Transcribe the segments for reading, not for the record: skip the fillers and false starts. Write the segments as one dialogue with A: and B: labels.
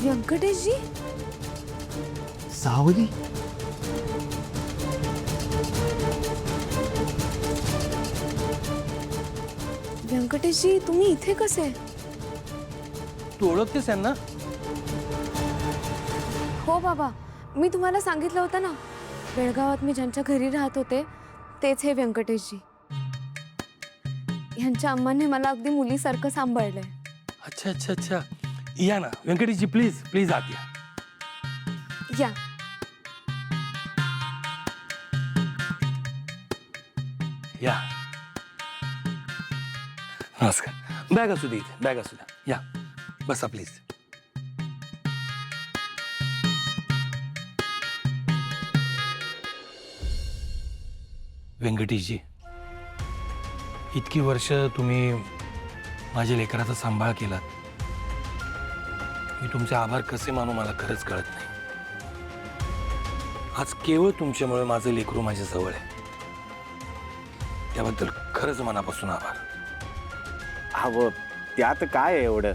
A: व्यंकटेश जी,
B: सावली,
A: व्यंकटेश जी तुम्ही इथे कसे?
C: तू ओळखतेस यांना?
A: हो बाबा, मी तुम्हाला सांगितलं होतं ना, बेळगावात मी ज्यांच्या घरी राहत होते तेच हे व्यंकटेश जी. ह्यांच्या अम्माने मला अगदी मुलीसारखं सांभाळलंय.
C: अच्छा अच्छा अच्छा, या ना व्यंकटेशजी, प्लीज प्लीज आत या.
A: या.
C: या, नमस्कार. बॅग असू दे इथे, बॅग असू द्या. या बसा प्लीज. व्यंकटेशजी, इतकी वर्ष तुम्ही माझ्या लेकराचा सांभाळ केलात. मी तुमचे आभार कसे मानू मला खरंच कळत नाही. आज केवळ तुमच्यामुळे माझं लेकरू माझ्या जवळ आहे. त्याबद्दल खरंच मनापासून आभार.
B: हवं त्यात काय आहे एवढं?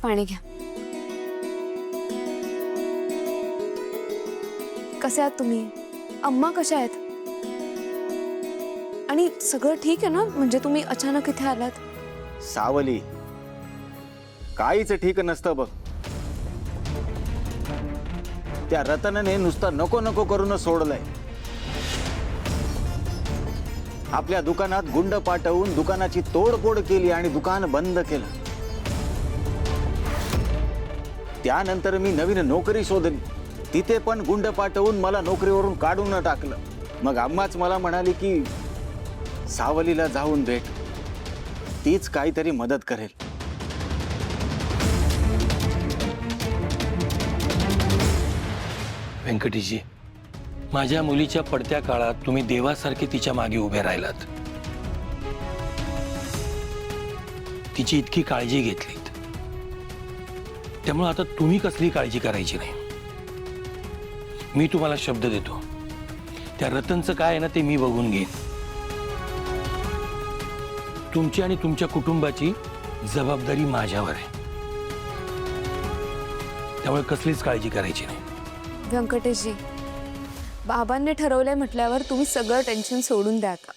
A: पाणी घ्या. कसे आहात तुम्ही? अम्मा कशा आहेत? आणि सगळं ठीक आहे ना? म्हणजे तुम्ही अचानक इथे आलात?
B: सावली, काहीच ठीक नसतं बघ. त्या रतनने नुसतं नको नको करून सोडलंय. आपल्या दुकानात गुंड पाठवून दुकानाची तोडफोड केली आणि दुकान बंद केलं. त्यानंतर मी नवीन नोकरी शोधली, तिथे पण गुंड पाठवून मला नोकरीवरून काढून टाकलं. मग अम्माच मला म्हणाली की सावलीला जाऊन भेट, तीच काहीतरी मदत करेल.
C: व्यंकटेशजी, माझ्या मुलीच्या पडत्या काळात तुम्ही देवासारखे तिच्या मागे उभे राहिलात. तिची इतकी काळजी घेतलीत, त्यामुळे आता तुम्ही कसली काळजी करायची नाही. मी तुम्हाला शब्द देतो, त्या रतनचं काय आहे ना ते मी बघून घेईन. तुमची आणि तुमच्या कुटुंबाची जबाबदारी माझ्यावर आहे, त्यामुळे कसलीच काळजी करायची नाही.
A: व्यंकटेश जी, बाबांनी ठरवलंय म्हटल्यावर तुम्ही सगळं टेन्शन सोडून द्या आता.